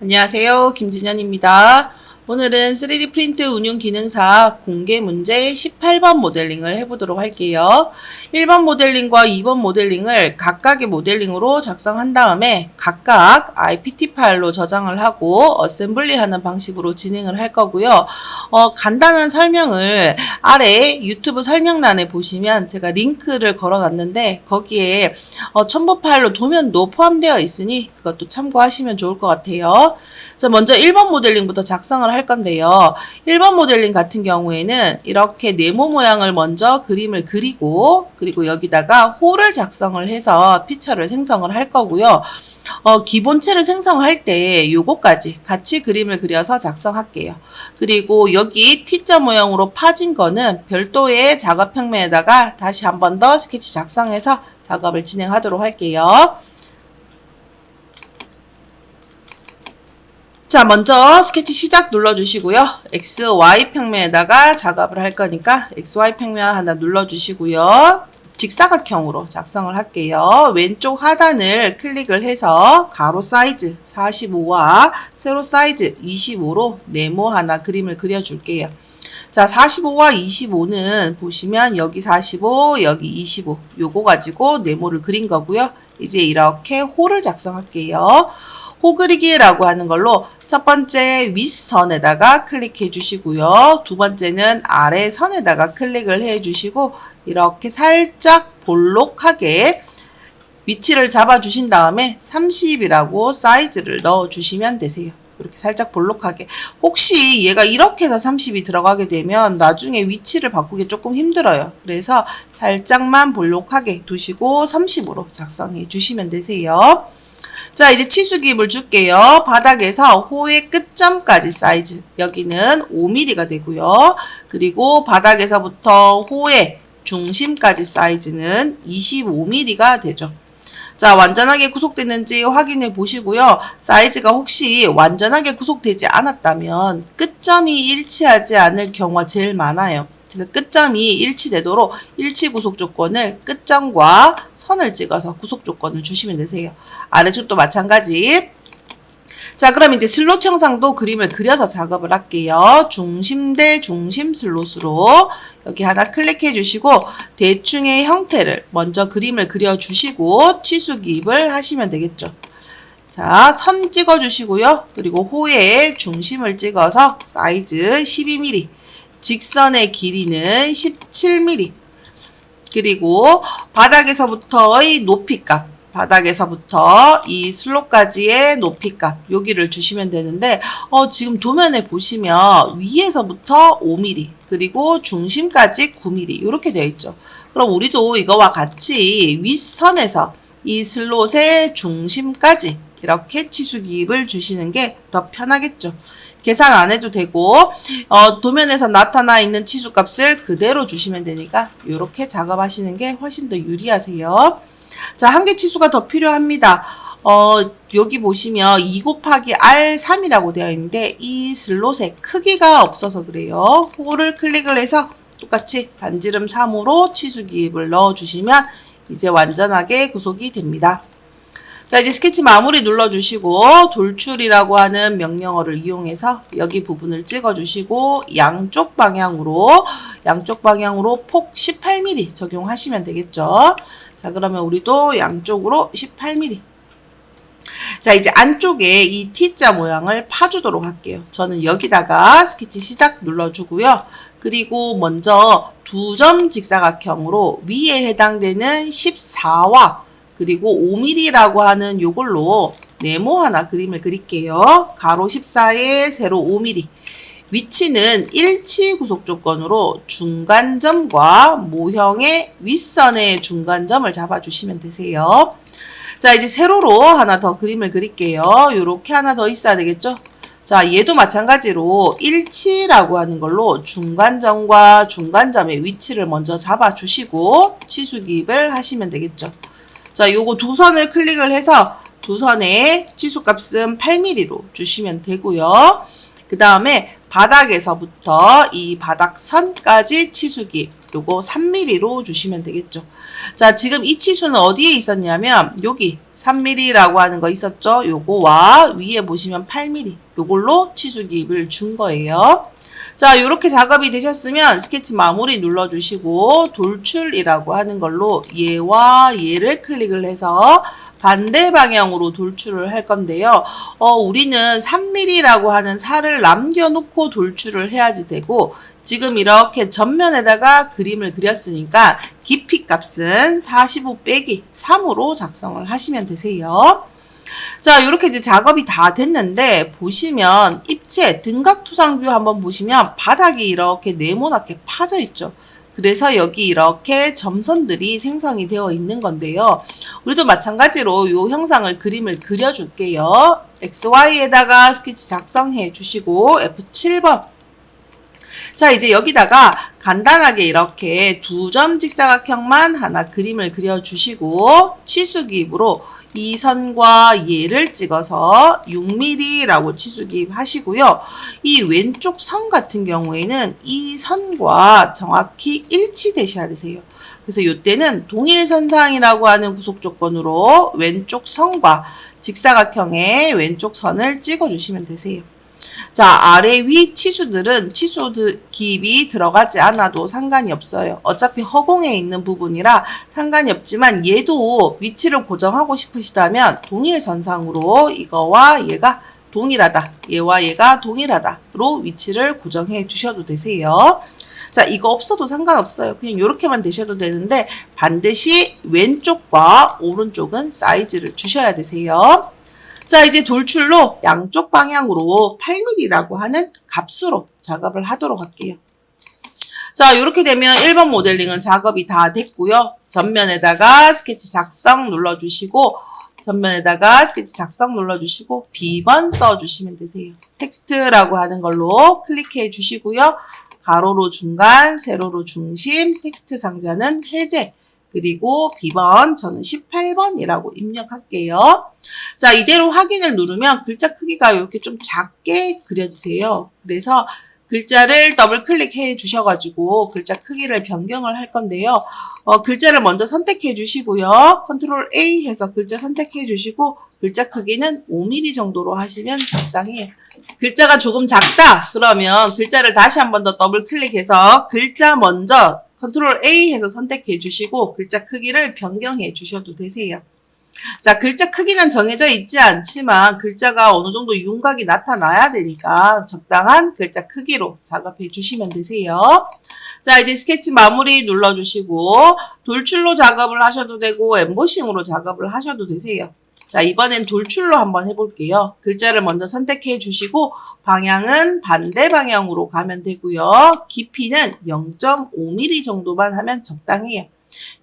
안녕하세요. 김진현입니다. 오늘은 3D 프린트 운용 기능사 공개 문제 18번 모델링을 해보도록 할게요. 1번 모델링과 2번 모델링을 각각의 모델링으로 작성한 다음에 각각 IPT 파일로 저장을 하고 어셈블리 하는 방식으로 진행을 할 거고요. 간단한 설명을 아래 유튜브 설명란에 보시면 제가 링크를 걸어놨는데 거기에 첨부 파일로 도면도 포함되어 있으니 그것도 참고하시면 좋을 것 같아요. 자, 먼저 1번 모델링부터 작성을 할 건데요. 1번 모델링 같은 경우에는 이렇게 네모 모양을 먼저 그림을 그리고 여기다가 홀을 작성을 해서 피처를 생성을 할 거고요. 기본체를 생성할 때 요거까지 같이 그림을 그려서 작성할게요. 그리고 여기 T자 모양으로 파진 거는 별도의 작업 평면에다가 다시 한 번 더 스케치 작성해서 작업을 진행하도록 할게요. 자, 먼저 스케치 시작 눌러주시고요. XY 평면에다가 작업을 할 거니까 XY 평면 하나 눌러주시고요. 직사각형으로 작성을 할게요. 왼쪽 하단을 클릭을 해서 가로 사이즈 45와 세로 사이즈 25로 네모 하나 그림을 그려줄게요. 자, 45와 25는 보시면 여기 45, 여기 25 요거 가지고 네모를 그린 거고요. 이제 이렇게 홀을 작성할게요. 호 그리기라고 하는 걸로 첫 번째 윗선에다가 클릭해 주시고요. 두 번째는 아래선에다가 클릭을 해 주시고 이렇게 살짝 볼록하게 위치를 잡아 주신 다음에 30이라고 사이즈를 넣어 주시면 되세요. 이렇게 살짝 볼록하게. 혹시 얘가 이렇게 해서 30이 들어가게 되면 나중에 위치를 바꾸기 조금 힘들어요. 그래서 살짝만 볼록하게 두시고 30으로 작성해 주시면 되세요. 자, 이제 치수 기입을 줄게요. 바닥에서 호의 끝점까지 사이즈. 여기는 5mm가 되고요. 그리고 바닥에서부터 호의 중심까지 사이즈는 25mm가 되죠. 자, 완전하게 구속됐는지 확인해 보시고요. 사이즈가 혹시 완전하게 구속되지 않았다면 끝점이 일치하지 않을 경우가 제일 많아요. 그래서 끝점이 일치되도록 일치 구속 조건을 끝점과 선을 찍어서 구속 조건을 주시면 되세요. 아래쪽도 마찬가지. 자, 그럼 이제 슬롯 형상도 그림을 그려서 작업을 할게요. 중심 대 중심 슬롯으로 여기 하나 클릭해 주시고 대충의 형태를 먼저 그림을 그려 주시고 치수 기입을 하시면 되겠죠. 자, 선 찍어 주시고요. 그리고 호의 중심을 찍어서 사이즈 12mm. 직선의 길이는 17mm. 그리고 바닥에서부터의 높이값, 바닥에서부터 이 슬롯까지의 높이값 여기를 주시면 되는데 지금 도면에 보시면 위에서부터 5mm 그리고 중심까지 9mm 이렇게 되어 있죠. 그럼 우리도 이거와 같이 윗선에서 이 슬롯의 중심까지 이렇게 치수 기입을 주시는 게 더 편하겠죠. 계산 안 해도 되고 도면에서 나타나 있는 치수값을 그대로 주시면 되니까 이렇게 작업하시는 게 훨씬 더 유리하세요. 자, 한계 치수가 더 필요합니다. 여기 보시면 2 곱하기 R3이라고 되어 있는데 이 슬롯에 크기가 없어서 그래요. 그거를 클릭을 해서 똑같이 반지름 3으로 치수 기입을 넣어주시면 이제 완전하게 구속이 됩니다. 자, 이제 스케치 마무리 눌러주시고 돌출이라고 하는 명령어를 이용해서 여기 부분을 찍어주시고 양쪽 방향으로 폭 18mm 적용하시면 되겠죠. 자, 그러면 우리도 양쪽으로 18mm. 자, 이제 안쪽에 이 T자 모양을 파주도록 할게요. 저는 여기다가 스케치 시작 눌러주고요. 그리고 먼저 2점 직사각형으로 위에 해당되는 14와 그리고 5mm라고 하는 요걸로 네모 하나 그림을 그릴게요. 가로 14에 세로 5mm. 위치는 일치 구속 조건으로 중간점과 모형의 윗선의 중간점을 잡아주시면 되세요. 자, 이제 세로로 하나 더 그림을 그릴게요. 요렇게 하나 더 있어야 되겠죠? 자, 얘도 마찬가지로 일치라고 하는 걸로 중간점과 중간점의 위치를 먼저 잡아주시고 치수 기입을 하시면 되겠죠. 자, 요거 두 선을 클릭을 해서 두 선의 치수값은 8mm로 주시면 되고요. 그 다음에 바닥에서부터 이 바닥선까지 치수 기입 요거 3mm로 주시면 되겠죠. 자, 지금 이 치수는 어디에 있었냐면 여기 3mm라고 하는 거 있었죠. 요거와 위에 보시면 8mm 요걸로 치수 기입을 준 거예요. 자, 이렇게 작업이 되셨으면 스케치 마무리 눌러주시고 돌출이라고 하는 걸로 얘와 얘를 클릭을 해서 반대 방향으로 돌출을 할 건데요. 우리는 3mm라고 하는 살을 남겨놓고 돌출을 해야지 되고 지금 이렇게 전면에다가 그림을 그렸으니까 깊이 값은 45 빼기 3으로 작성을 하시면 되세요. 자, 이렇게 이제 작업이 다 됐는데 보시면 입체 등각투상 뷰 한번 보시면 바닥이 이렇게 네모나게 파져 있죠. 그래서 여기 이렇게 점선들이 생성이 되어 있는 건데요. 우리도 마찬가지로 이 형상을 그림을 그려줄게요. XY에다가 스케치 작성해 주시고 F7번. 자, 이제 여기다가 간단하게 이렇게 두 점 직사각형만 하나 그림을 그려주시고 치수기입으로 이 선과 얘를 찍어서 6mm라고 치수기입 하시고요. 이 왼쪽 선 같은 경우에는 이 선과 정확히 일치되셔야 되세요. 그래서 이때는 동일선상이라고 하는 구속 조건으로 왼쪽 선과 직사각형의 왼쪽 선을 찍어주시면 되세요. 자, 아래 위 치수들은 치수 기입이 들어가지 않아도 상관이 없어요. 어차피 허공에 있는 부분이라 상관이 없지만 얘도 위치를 고정하고 싶으시다면 동일선상으로 이거와 얘가 동일하다, 얘와 얘가 동일하다로 위치를 고정해 주셔도 되세요. 자, 이거 없어도 상관없어요. 그냥 이렇게만 되셔도 되는데 반드시 왼쪽과 오른쪽은 사이즈를 주셔야 되세요. 자, 이제 돌출로 양쪽 방향으로 8mm라고 하는 값으로 작업을 하도록 할게요. 자, 이렇게 되면 1번 모델링은 작업이 다 됐고요. 전면에다가 스케치 작성 눌러주시고 전면에다가 스케치 작성 눌러주시고 B번 써주시면 되세요. 텍스트라고 하는 걸로 클릭해 주시고요. 가로로 중간, 세로로 중심, 텍스트 상자는 해제. 그리고 B번 저는 18번이라고 입력할게요. 자, 이대로 확인을 누르면 글자 크기가 이렇게 좀 작게 그려지세요. 그래서 글자를 더블 클릭해 주셔가지고 글자 크기를 변경을 할 건데요. 글자를 먼저 선택해 주시고요. 컨트롤 A 해서 글자 선택해 주시고 글자 크기는 5mm 정도로 하시면 적당해요. 글자가 조금 작다 그러면 글자를 다시 한 번 더 더블 클릭해서 글자 먼저 컨트롤 A 해서 선택해 주시고 글자 크기를 변경해 주셔도 되세요. 자, 글자 크기는 정해져 있지 않지만 글자가 어느 정도 윤곽이 나타나야 되니까 적당한 글자 크기로 작업해 주시면 되세요. 자, 이제 스케치 마무리 눌러주시고 돌출로 작업을 하셔도 되고 엠보싱으로 작업을 하셔도 되세요. 자, 이번엔 돌출로 한번 해볼게요. 글자를 먼저 선택해 주시고 방향은 반대 방향으로 가면 되고요. 깊이는 0.5mm 정도만 하면 적당해요.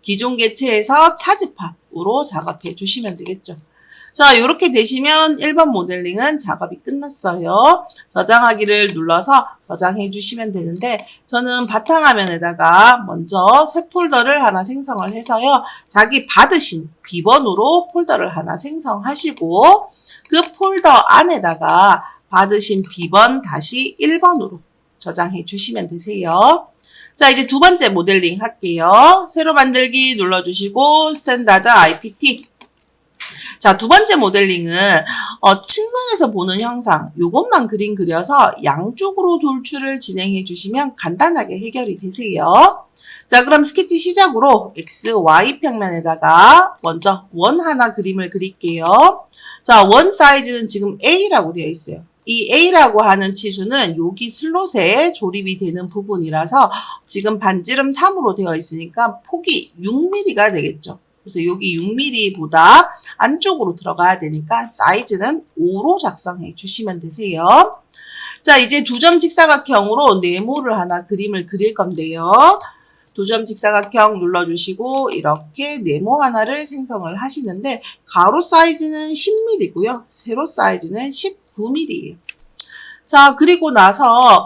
기존 개체에서 차집합으로 작업해 주시면 되겠죠. 자, 이렇게 되시면 1번 모델링은 작업이 끝났어요. 저장하기를 눌러서 저장해 주시면 되는데 저는 바탕화면에다가 먼저 새 폴더를 하나 생성을 해서요. 자기 받으신 B번으로 폴더를 하나 생성하시고 그 폴더 안에다가 받으신 B번 다시 1번으로 저장해 주시면 되세요. 자, 이제 두 번째 모델링 할게요. 새로 만들기 눌러주시고 스탠다드 IPT. 자, 두 번째 모델링은 측면에서 보는 형상 요것만 그림 그려서 양쪽으로 돌출을 진행해 주시면 간단하게 해결이 되세요. 자, 그럼 스케치 시작으로 X, Y 평면에다가 먼저 원 하나 그림을 그릴게요. 자, 원 사이즈는 지금 A라고 되어 있어요. 이 A라고 하는 치수는 여기 슬롯에 조립이 되는 부분이라서 지금 반지름 3으로 되어 있으니까 폭이 6mm가 되겠죠. 그래서 여기 6mm보다 안쪽으로 들어가야 되니까 사이즈는 5로 작성해 주시면 되세요. 자, 이제 두 점 직사각형으로 네모를 하나 그림을 그릴 건데요. 두 점 직사각형 눌러주시고 이렇게 네모 하나를 생성을 하시는데 가로 사이즈는 10mm고요. 세로 사이즈는 19mm예요. 자, 그리고 나서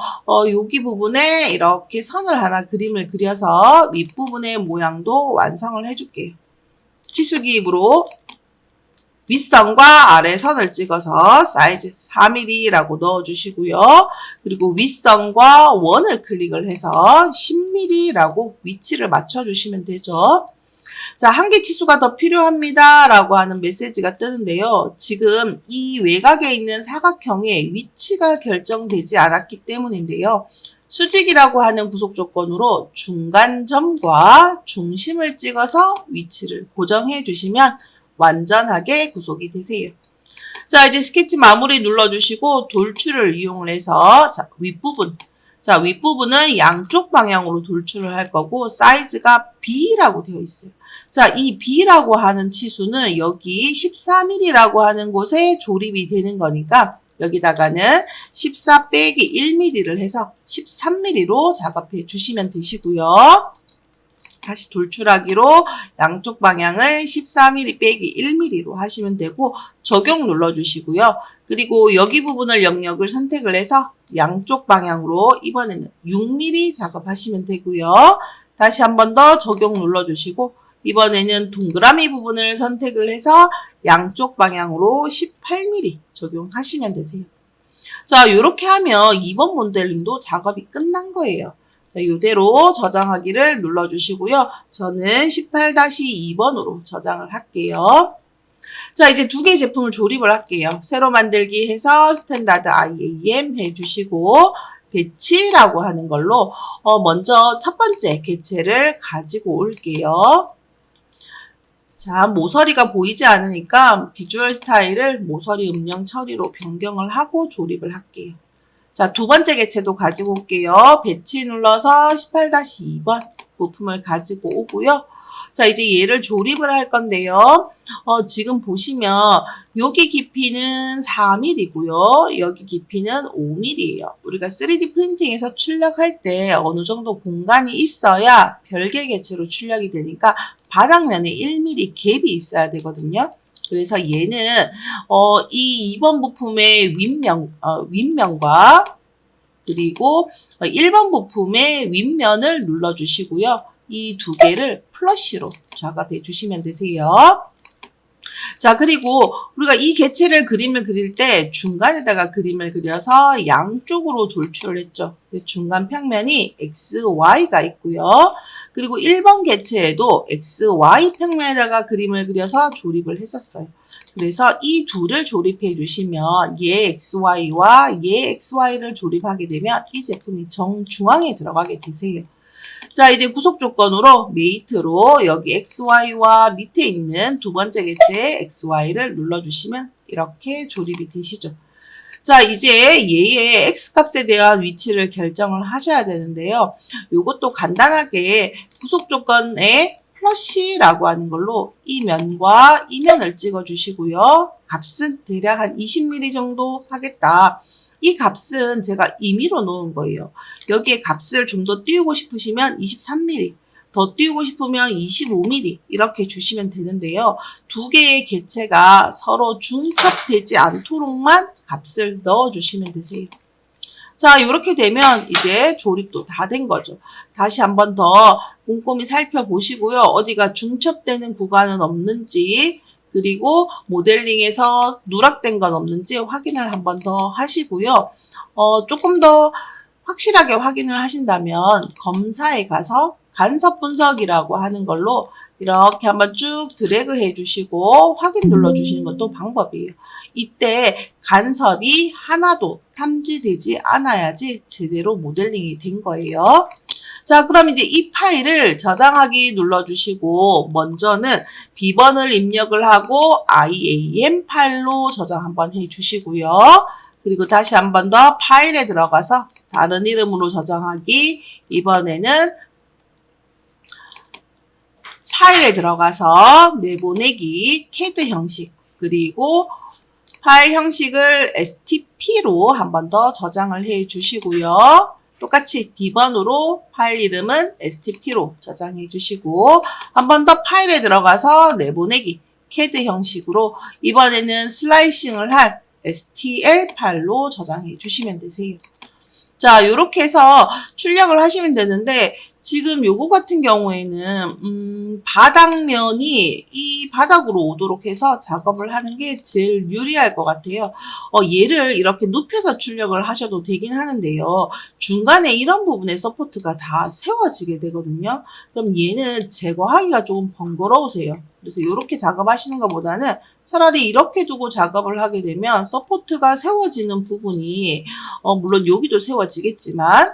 여기 부분에 이렇게 선을 하나 그림을 그려서 밑부분의 모양도 완성을 해줄게요. 치수기입으로 윗선과 아래 선을 찍어서 사이즈 4mm라고 넣어주시고요. 그리고 윗선과 원을 클릭을 해서 10mm라고 위치를 맞춰주시면 되죠. 자, 한계 치수가 더 필요합니다 라고 하는 메시지가 뜨는데요. 지금 이 외곽에 있는 사각형의 위치가 결정되지 않았기 때문인데요. 수직이라고 하는 구속 조건으로 중간점과 중심을 찍어서 위치를 고정해 주시면 완전하게 구속이 되세요. 자, 이제 스케치 마무리 눌러주시고 돌출을 이용을 해서 자, 윗부분은 양쪽 방향으로 돌출을 할 거고 사이즈가 B라고 되어 있어요. 자, 이 B라고 하는 치수는 여기 14mm라고 하는 곳에 조립이 되는 거니까 여기다가는 14 빼기 1mm를 해서 13mm로 작업해 주시면 되시고요. 다시 돌출하기로 양쪽 방향을 14mm 빼기 1mm로 하시면 되고 적용 눌러주시고요. 그리고 여기 부분을 영역을 선택을 해서 양쪽 방향으로 이번에는 6mm 작업하시면 되고요. 다시 한 번 더 적용 눌러주시고 이번에는 동그라미 부분을 선택을 해서 양쪽 방향으로 18mm 적용하시면 되세요. 자, 이렇게 하면 2번 모델링도 작업이 끝난 거예요. 자, 이대로 저장하기를 눌러주시고요. 저는 18-2번으로 저장을 할게요. 자, 이제 두 개의 제품을 조립을 할게요. 새로 만들기 해서 스탠다드 IAM 해주시고 배치라고 하는 걸로 먼저 첫 번째 개체를 가지고 올게요. 자, 모서리가 보이지 않으니까 비주얼 스타일을 모서리 음영 처리로 변경을 하고 조립을 할게요. 자, 두 번째 개체도 가지고 올게요. 배치 눌러서 18-2번 부품을 가지고 오고요. 자, 이제 얘를 조립을 할 건데요. 지금 보시면 여기 깊이는 4mm고요. 여기 깊이는 5mm예요. 우리가 3D 프린팅에서 출력할 때 어느 정도 공간이 있어야 별개 개체로 출력이 되니까 바닥면에 1mm 갭이 있어야 되거든요. 그래서 얘는 이 2번 부품의 윗면과 그리고 1번 부품의 윗면을 눌러주시고요. 이 두 개를 플러시로 작업해 주시면 되세요. 자, 그리고 우리가 이 개체를 그림을 그릴 때 중간에다가 그림을 그려서 양쪽으로 돌출을 했죠. 중간 평면이 XY가 있고요. 그리고 1번 개체에도 XY 평면에다가 그림을 그려서 조립을 했었어요. 그래서 이 둘을 조립해 주시면 얘 XY와 얘 XY를 조립하게 되면 이 제품이 정중앙에 들어가게 되세요. 자, 이제 구속 조건으로 메이트로 여기 XY와 밑에 있는 두 번째 개체 XY를 눌러주시면 이렇게 조립이 되시죠. 자, 이제 얘의 X값에 대한 위치를 결정을 하셔야 되는데요. 이것도 간단하게 구속 조건에 플러시라고 하는 걸로 이 면과 이 면을 찍어주시고요. 값은 대략 한 20mm 정도 하겠다. 이 값은 제가 임의로 놓은 거예요. 여기에 값을 좀 더 띄우고 싶으시면 23mm, 더 띄우고 싶으면 25mm 이렇게 주시면 되는데요. 두 개의 개체가 서로 중첩되지 않도록만 값을 넣어주시면 되세요. 자, 이렇게 되면 이제 조립도 다 된 거죠. 다시 한 번 더 꼼꼼히 살펴보시고요. 어디가 중첩되는 구간은 없는지 그리고 모델링에서 누락된 건 없는지 확인을 한 번 더 하시고요. 조금 더 확실하게 확인을 하신다면 검사에 가서 간섭 분석이라고 하는 걸로 이렇게 한번 쭉 드래그 해주시고 확인 눌러주시는 것도 방법이에요. 이때 간섭이 하나도 탐지되지 않아야지 제대로 모델링이 된 거예요. 자, 그럼 이제 이 파일을 저장하기 눌러주시고 먼저는 비번을 입력을 하고 IAM 파일로 저장 한번 해주시고요. 그리고 다시 한 번 더 파일에 들어가서 다른 이름으로 저장하기 이번에는 파일에 들어가서 내보내기 CAD 형식 그리고 파일 형식을 STP로 한 번 더 저장을 해 주시고요. 똑같이 B번으로 파일 이름은 STP로 저장해 주시고 한 번 더 파일에 들어가서 내보내기 CAD 형식으로 이번에는 슬라이싱을 할 STL 파일로 저장해 주시면 되세요. 자, 이렇게 해서 출력을 하시면 되는데 지금 요거 같은 경우에는 바닥면이 이 바닥으로 오도록 해서 작업을 하는 게 제일 유리할 것 같아요. 얘를 이렇게 눕혀서 출력을 하셔도 되긴 하는데요. 중간에 이런 부분에 서포트가 다 세워지게 되거든요. 그럼 얘는 제거하기가 조금 번거로우세요. 그래서 이렇게 작업하시는 것보다는 차라리 이렇게 두고 작업을 하게 되면 서포트가 세워지는 부분이 물론 여기도 세워지겠지만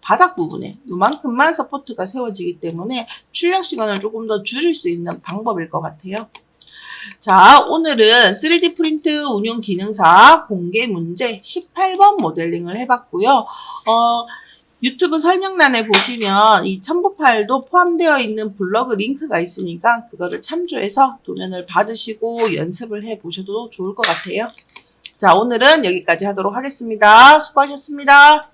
바닥 부분에 이만큼만 서포트가 세워지기 때문에 출력 시간을 조금 더 줄일 수 있는 방법일 것 같아요. 자, 오늘은 3D 프린트 운용 기능사 공개 문제 18번 모델링을 해봤고요. 유튜브 설명란에 보시면 이 첨부 파일도 포함되어 있는 블로그 링크가 있으니까 그거를 참조해서 도면을 받으시고 연습을 해보셔도 좋을 것 같아요. 자, 오늘은 여기까지 하도록 하겠습니다. 수고하셨습니다.